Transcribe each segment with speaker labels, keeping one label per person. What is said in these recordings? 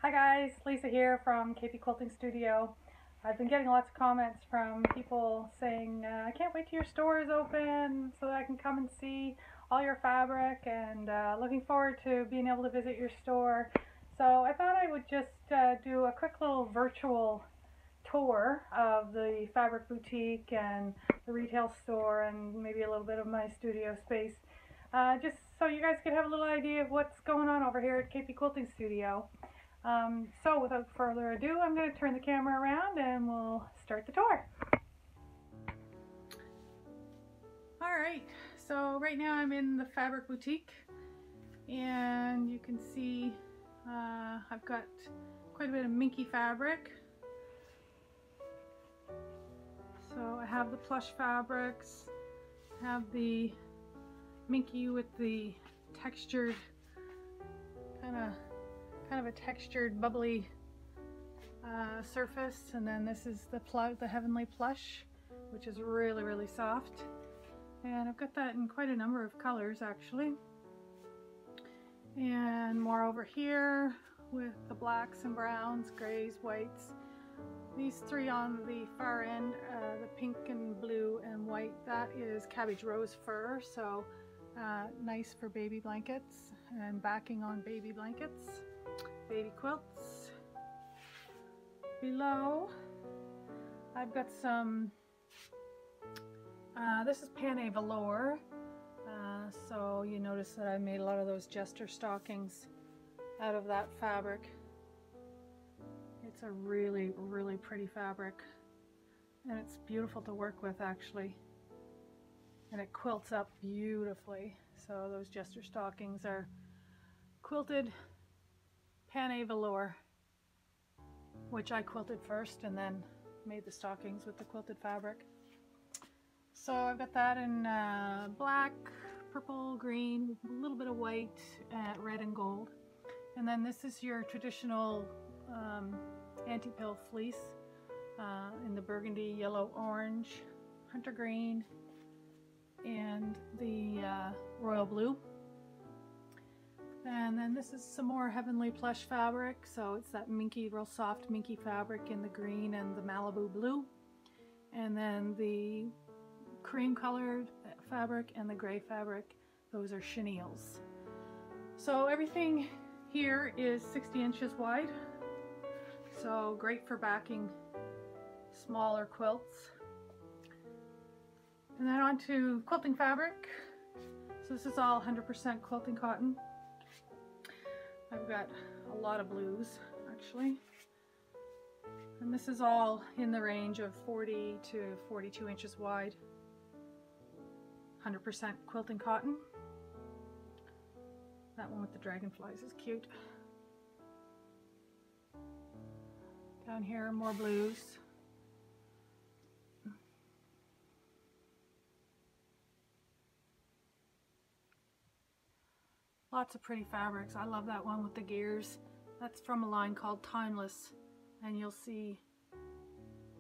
Speaker 1: Hi guys, Lisa here from KP Quilting Studio. I've been getting lots of comments from people saying, I can't wait till your store is open so that I can come and see all your fabric, and looking forward to being able to visit your store. So I thought I would just do a quick little virtual tour of the fabric boutique and the retail store and maybe a little bit of my studio space. Just so you guys could have a little idea of what's going on over here at KP Quilting Studio. So without further ado, I'm going to turn the camera around and we'll start the tour. Alright, so right now I'm in the fabric boutique, and you can see I've got quite a bit of minky fabric. So I have the plush fabrics, I have the minky with the textured kind of a textured bubbly surface, and then this is the heavenly plush, which is really soft, and I've got that in quite a number of colors actually, and more over here with the blacks and browns, grays, whites. These three on the far end, the pink and blue and white, that is cabbage rose fur, so nice for baby blankets and backing on baby blankets, baby quilts. Below I've got some, this is Panay velour, so you notice that I made a lot of those jester stockings out of that fabric. It's a really pretty fabric, and it's beautiful to work with actually, and it quilts up beautifully. So those jester stockings are quilted Panay velour, which I quilted first and then made the stockings with the quilted fabric. So I've got that in black, purple, green, a little bit of white, red and gold. And then this is your traditional anti-pill fleece in the burgundy, yellow, orange, hunter green, and the royal blue. And then this is some more heavenly plush fabric, so it's that minky, real soft minky fabric in the green and the Malibu blue. And then the cream colored fabric and the gray fabric, those are chenilles. So everything here is 60 inches wide, so great for backing smaller quilts. And then on to quilting fabric. So this is all 100% quilting cotton. I've got a lot of blues actually, and this is all in the range of 40 to 42 inches wide, 100% quilting cotton. That one with the dragonflies is cute. Down here more blues. Lots of pretty fabrics. I love that one with the gears. That's from a line called Timeless, and you'll see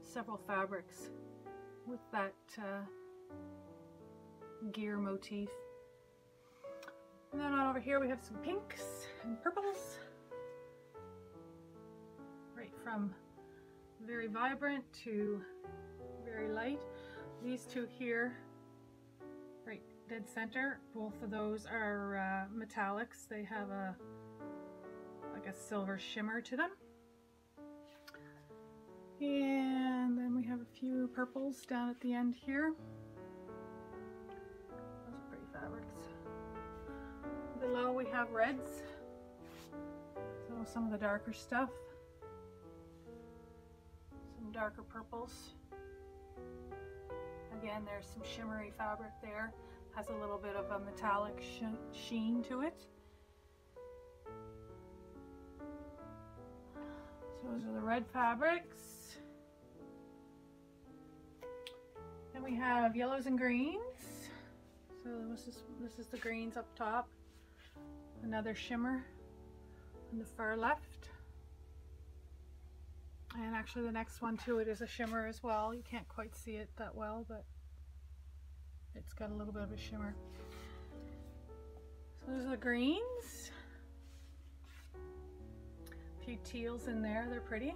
Speaker 1: several fabrics with that gear motif. And then on over here we have some pinks and purples, right from very vibrant to very light. These two here, right dead center, both of those are metallics. They have like a silver shimmer to them. And then we have a few purples down at the end here. Those are pretty fabrics. Below we have reds, so some of the darker stuff. Some darker purples. Again, there's some shimmery fabric there. Has a little bit of a metallic sheen to it. So those are the red fabrics. Then we have yellows and greens. So this is the greens up top. Another shimmer on the far left. And actually the next one to it is a shimmer as well. You can't quite see it that well, but it's got a little bit of a shimmer. So those are the greens. few teals in there, they're pretty.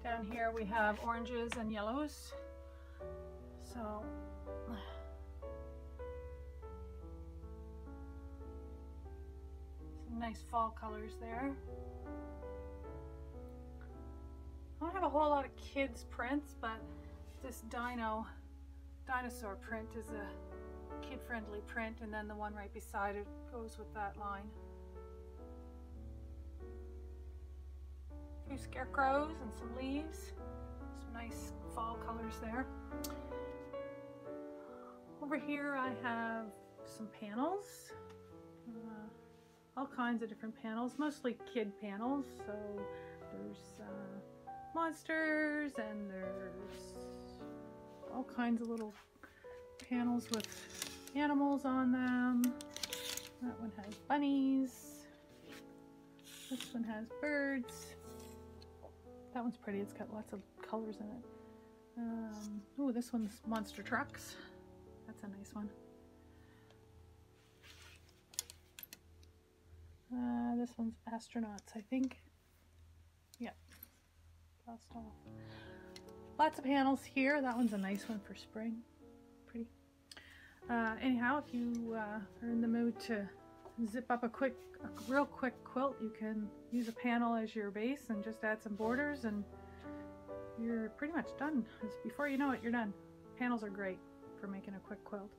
Speaker 1: Down here we have oranges and yellows. So some nice fall colors there. I don't have a whole lot of kids prints, but this dinosaur print is a kid-friendly print, and then the one right beside it goes with that line. A few scarecrows and some leaves. Some nice fall colors there. Over here I have some panels. All kinds of different panels, mostly kid panels. So there's monsters, and there's all kinds of little panels with animals on them. That one has bunnies. This one has birds. That one's pretty. It's got lots of colors in it. Oh, this one's monster trucks. That's a nice one. This one's astronauts, I think. Yep. Last off. Lots of panels here. That one's a nice one for spring. Pretty. Anyhow, if you are in the mood to zip up a real quick quilt, you can use a panel as your base and just add some borders, and you're pretty much done. Before you know it, you're done. Panels are great for making a quick quilt.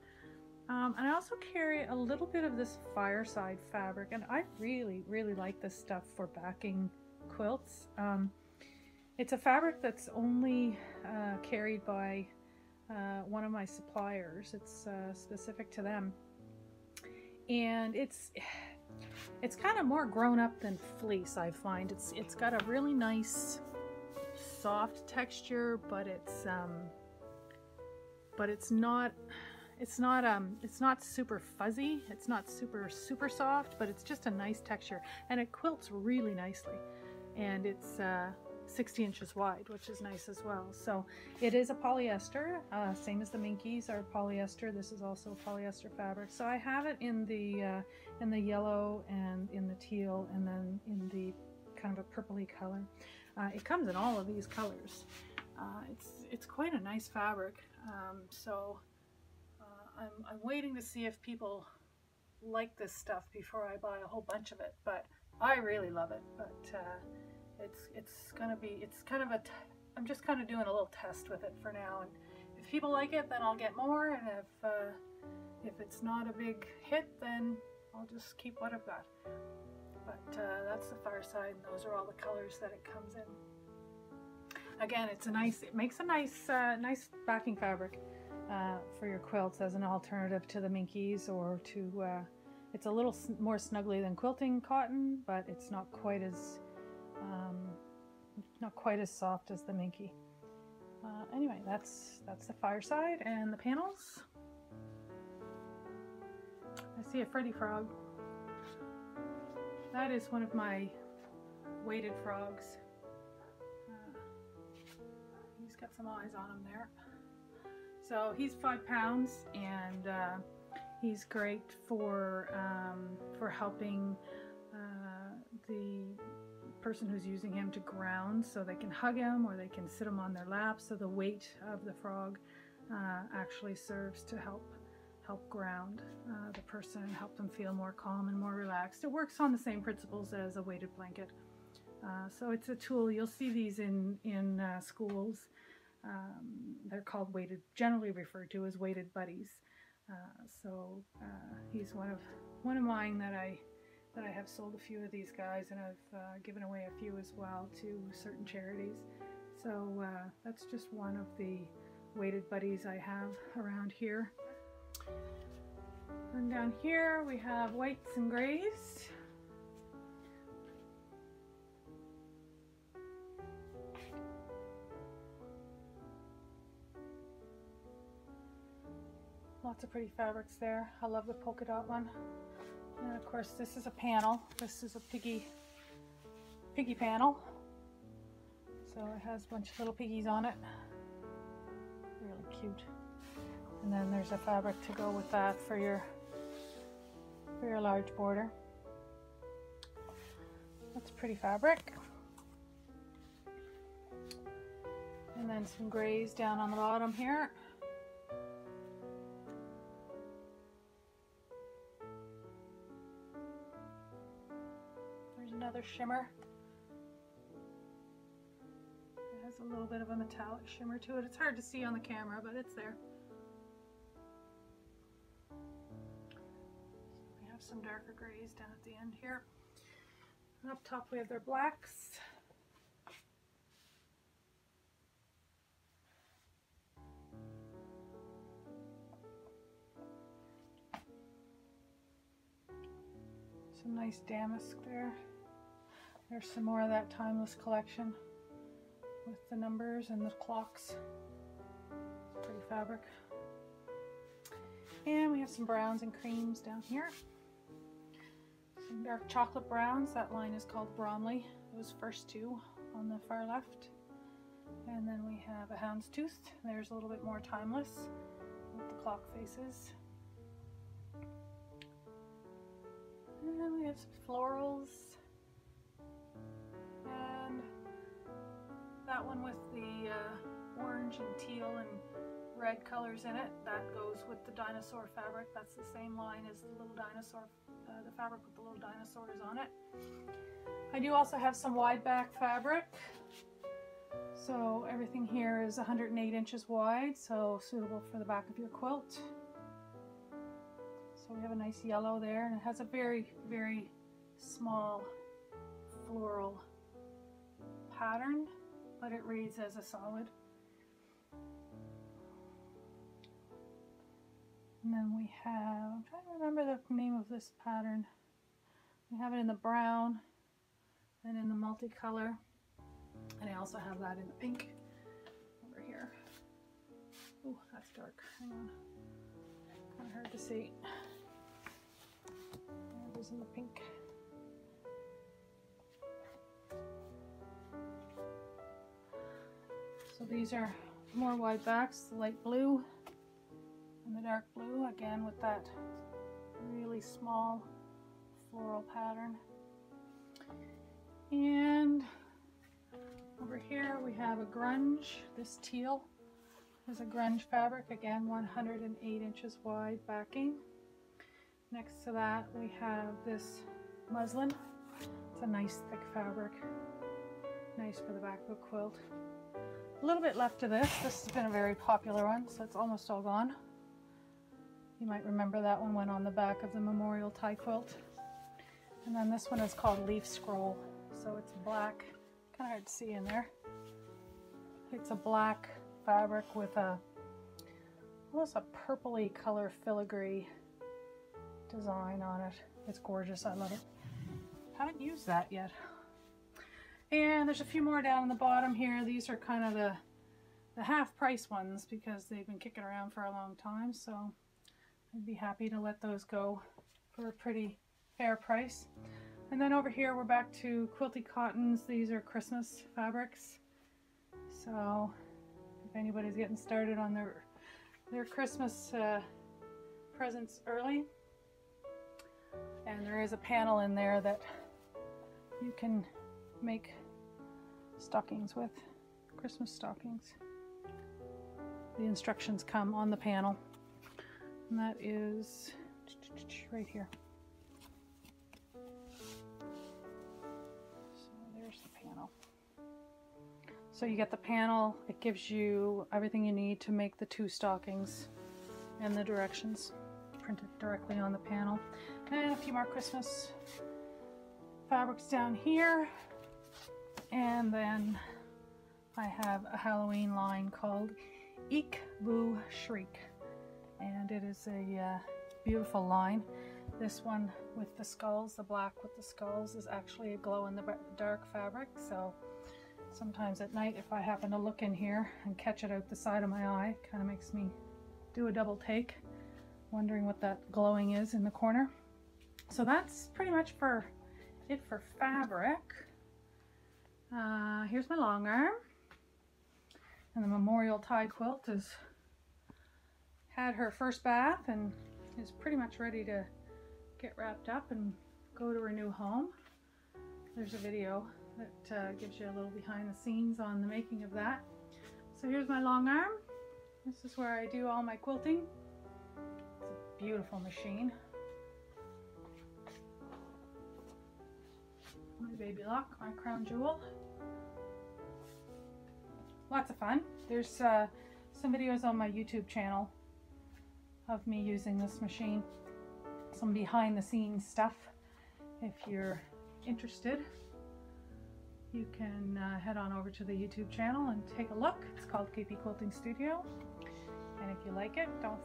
Speaker 1: And I also carry a little bit of this Fireside Fabric, and I really like this stuff for backing quilts. It's a fabric that's only carried by one of my suppliers. It's specific to them, and it's kind of more grown up than fleece. I find it's got a really nice soft texture, but it's not super fuzzy. It's not super soft, but it's just a nice texture, and it quilts really nicely. And it's 60 inches wide, which is nice as well. So it is a polyester, same as the Minkies are polyester. This is also polyester fabric. So I have it in the yellow and in the teal, and then in the kind of a purpley color. It comes in all of these colors. It's quite a nice fabric. I'm waiting to see if people like this stuff before I buy a whole bunch of it, but I really love it. But I'm just kind of doing a little test with it for now, and if people like it, then I'll get more, and if it's not a big hit, then I'll just keep what I've got. But that's the Fireside, and those are all the colors that it comes in. Again, it makes a nice backing fabric for your quilts as an alternative to the Minkies, or to it's a little more snuggly than quilting cotton, but it's not quite as soft as the Minky. Anyway, that's the Fireside and the panels. I see a Freddy frog. That is one of my weighted frogs. He's got some eyes on him there. So he's 5 pounds, and he's great for helping the person who's using him to ground, so they can hug him or they can sit him on their lap. So the weight of the frog actually serves to help ground the person and help them feel more calm and more relaxed. It works on the same principles as a weighted blanket. So it's a tool. You'll see these in schools. They're called weighted, generally referred to as weighted buddies. So he's one of mine that I have sold a few of these guys, and I've given away a few as well to certain charities. So that's just one of the weighted buddies I have around here. And down here we have whites and grays. Lots of pretty fabrics there. I love the polka dot one. And of course this is a panel. This is a piggy panel. So it has a bunch of little piggies on it. Really cute. And then there's a fabric to go with that for your large border. That's pretty fabric. And then some grays down on the bottom here. There's another shimmer. It has a little bit of a metallic shimmer to it. It's hard to see on the camera, but it's there. We have some darker grays down at the end here. And up top we have their blacks. Some nice damask there. There's some more of that timeless collection with the numbers and the clocks. It's pretty fabric. And we have some browns and creams down here. Some dark chocolate browns. That line is called Bromley. Those first two on the far left. And then we have a houndstooth. There's a little bit more timeless with the clock faces. And then we have some florals. And that one with the orange and teal and red colors in it, that goes with the dinosaur fabric. That's the same line as the little dinosaur, the fabric with the little dinosaurs on it. I do also have some wide back fabric. So everything here is 108 inches wide, so suitable for the back of your quilt. So we have a nice yellow there, and it has a very, very small floral pattern, but it reads as a solid. And then we have, I'm trying to remember the name of this pattern. We have it in the brown and in the multicolor. And I also have that in the pink over here. Oh, that's dark. Hang on. Kind of hard to see. There it is in the pink. So these are more wide backs, the light blue and the dark blue, again with that really small floral pattern. And over here we have a grunge. This teal is a grunge fabric, again 108 inches wide backing. Next to that we have this muslin. It's a nice thick fabric, nice for the back of a quilt. A little bit left of this. This has been a very popular one, so it's almost all gone. You might remember that one went on the back of the memorial tie quilt. And then this one is called Leaf Scroll. So it's black, kind of hard to see in there. It's a black fabric with a almost a purpley color filigree design on it. It's gorgeous, I love it. Haven't used that yet. And there's a few more down in the bottom here. These are kind of the half price ones because they've been kicking around for a long time, so I'd be happy to let those go for a pretty fair price. And then over here we're back to quilty cottons. These are Christmas fabrics, so if anybody's getting started on their Christmas presents early, and there is a panel in there that you can make stockings with, Christmas stockings. The instructions come on the panel, and that is right here. So there's the panel. So you get the panel, it gives you everything you need to make the two stockings and the directions printed directly on the panel. And a few more Christmas fabrics down here. And then I have a Halloween line called Eek Boo Shriek, and it is a beautiful line. This one with the skulls, the black with the skulls, is actually a glow in the dark fabric, so sometimes at night if I happen to look in here and catch it out the side of my eye, it kind of makes me do a double take, wondering what that glowing is in the corner. So that's pretty much it for fabric. Here's my long arm, and the memorial tie quilt has had her first bath and is pretty much ready to get wrapped up and go to her new home. there's a video that gives you a little behind the scenes on the making of that. So here's my Longarm. This is where I do all my quilting. It's a beautiful machine. My baby lock, my crown jewel. Lots of fun. There's some videos on my YouTube channel of me using this machine. Some behind the scenes stuff. If you're interested, you can head on over to the YouTube channel and take a look. It's called KP Quilting Studio. And if you like it, don't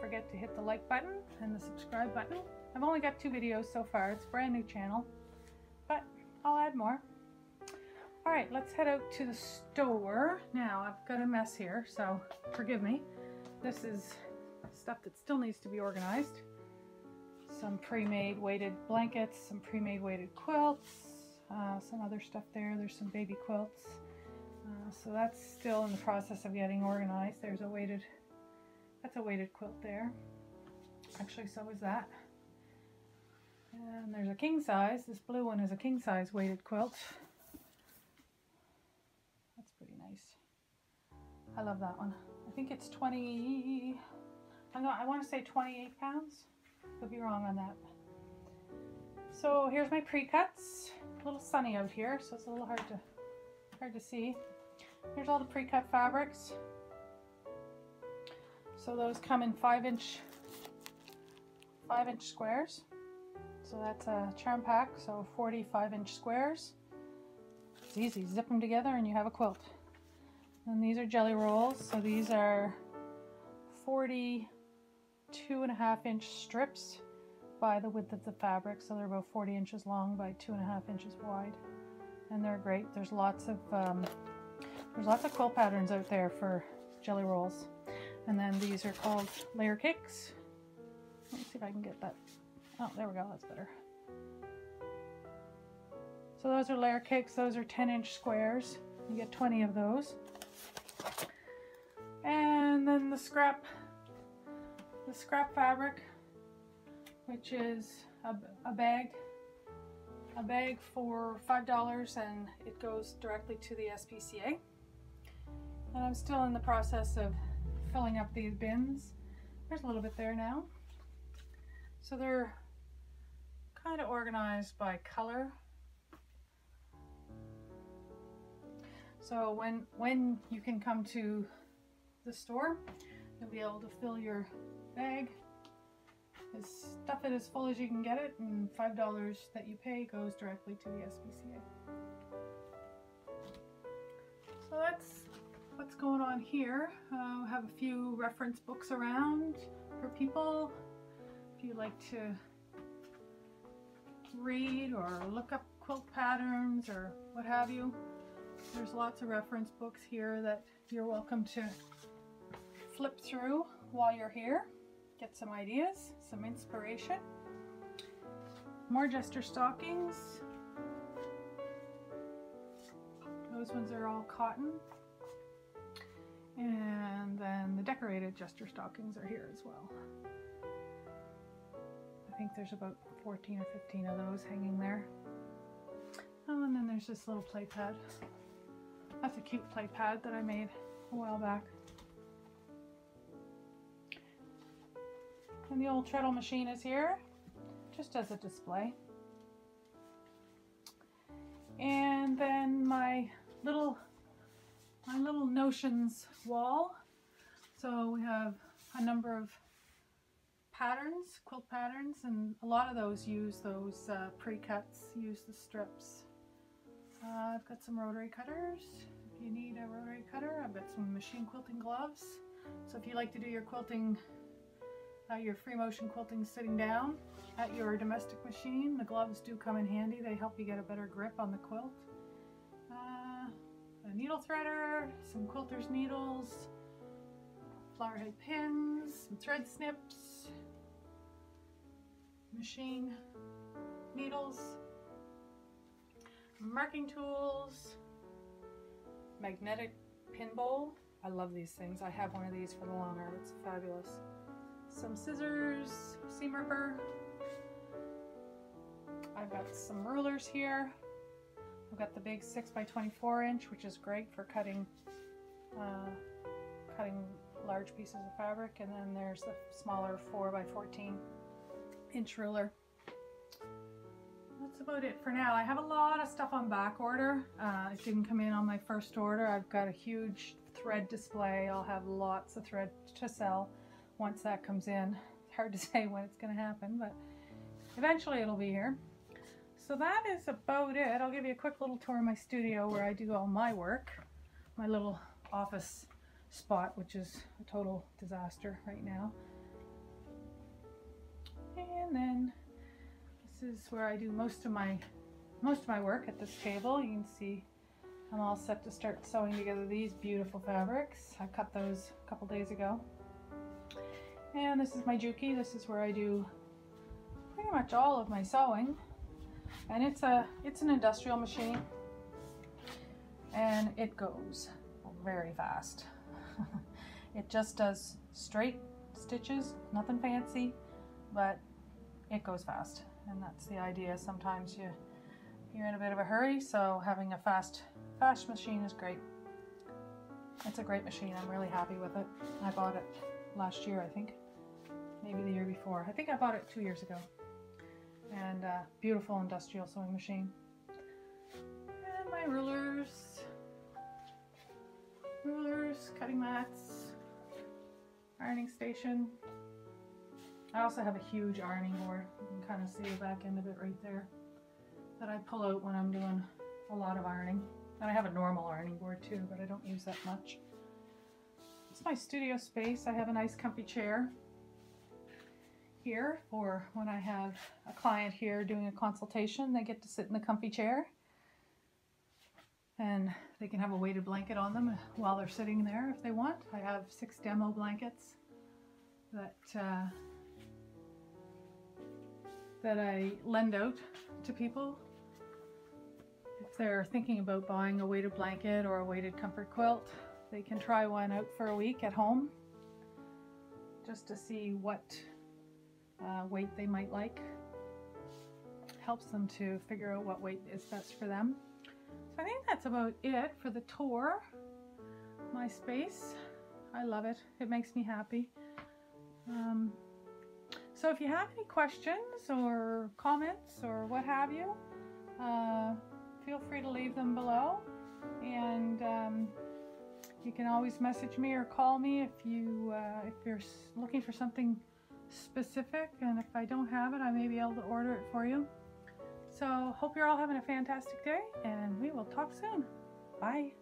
Speaker 1: forget to hit the like button and the subscribe button. I've only got 2 videos so far. It's a brand new channel, but I'll add more. All right, let's head out to the store. Now, I've got a mess here, so forgive me. This is stuff that still needs to be organized. Some pre-made weighted blankets, some pre-made weighted quilts, some other stuff there. There's some baby quilts. So that's still in the process of getting organized. There's a weighted, that's a weighted quilt there. Actually, so is that. And there's a king size. This blue one is a king size weighted quilt. That's pretty nice. I love that one. I think it's 20, I want to say 28 pounds. Could be wrong on that. So here's my pre-cuts. A little sunny out here, so it's a little hard to see. Here's all the pre-cut fabrics. So those come in 5-inch squares. So that's a charm pack, so 40 5-inch squares. It's easy, zip them together and you have a quilt. And these are jelly rolls, so these are 40 2.5-inch strips by the width of the fabric, so they're about 40 inches long by 2.5 inches wide, and they're great. There's lots of quilt patterns out there for jelly rolls. And then these are called layer cakes. Let me see if I can get that. Oh, there we go, that's better. So those are layer cakes. Those are 10-inch squares. You get 20 of those. And then the scrap fabric, which is a bag for $5, and it goes directly to the SPCA. And I'm still in the process of filling up these bins. There's a little bit there now. So they're kind of organized by color. So when you can come to the store, you'll be able to fill your bag, stuff it as full as you can get it, and $5 that you pay goes directly to the SPCA. So that's what's going on here. I have a few reference books around for people if you like to read or look up quilt patterns or what have you. There's lots of reference books here that you're welcome to flip through while you're here. Get some ideas, some inspiration. More jester stockings. Those ones are all cotton. And then the decorated jester stockings are here as well. I think there's about 14 or 15 of those hanging there. Oh, and then there's this little play pad. That's a cute play pad that I made a while back. And the old treadle machine is here, just as a display. And then my little notions wall. So we have a number of patterns, quilt patterns, and a lot of those use those pre-cuts, use the strips. I've got some rotary cutters. If you need a rotary cutter, I've got some machine quilting gloves. So if you like to do your quilting, your free motion quilting sitting down at your domestic machine, the gloves do come in handy. They help you get a better grip on the quilt. A needle threader, some quilter's needles, flower head pins, some thread snips, machine needles, marking tools, magnetic pin bowl. I love these things. I have one of these for the Longarm. It's fabulous. Some scissors, seam ripper. I've got some rulers here. I've got the big 6 by 24 inch, which is great for cutting large pieces of fabric, and then there's the smaller 4 by 14 inch ruler. That's about it for now. I have a lot of stuff on back order. It didn't come in on my first order. I've got a huge thread display. I'll have lots of thread to sell once that comes in. It's hard to say when it's going to happen, but eventually it'll be here. So that is about it. I'll give you a quick little tour of my studio where I do all my work. My little office spot, which is a total disaster right now. And then this is where I do most of my work at this table. You can see I'm all set to start sewing together these beautiful fabrics. I cut those a couple days ago. And this is my Juki. This is where I do pretty much all of my sewing. And it's an industrial machine, and it goes very fast. It just does straight stitches, nothing fancy, but it goes fast, and that's the idea. Sometimes you're in a bit of a hurry, so having a fast machine is great. It's a great machine. I'm really happy with it. I bought it last year, I think, maybe the year before. I think I bought it 2 years ago. And beautiful industrial sewing machine. And my rulers, cutting mats, ironing station. I also have a huge ironing board. You can kind of see the back end of it right there that I pull out when I'm doing a lot of ironing. And I have a normal ironing board too, but I don't use that much. It's my studio space. I have a nice comfy chair here for when I have a client here doing a consultation. They get to sit in the comfy chair, and they can have a weighted blanket on them while they're sitting there if they want. I have 6 demo blankets that I lend out to people if they're thinking about buying a weighted blanket or a weighted comfort quilt. They can try one out for a week at home just to see what weight they might like. Helps them to figure out what weight is best for them. So I think that's about it for the tour. My space, I love it. It makes me happy. So if you have any questions or comments or what have you, feel free to leave them below, and you can always message me or call me if you're looking for something specific, and if I don't have it, I may be able to order it for you. So hope you're all having a fantastic day, and we will talk soon. Bye.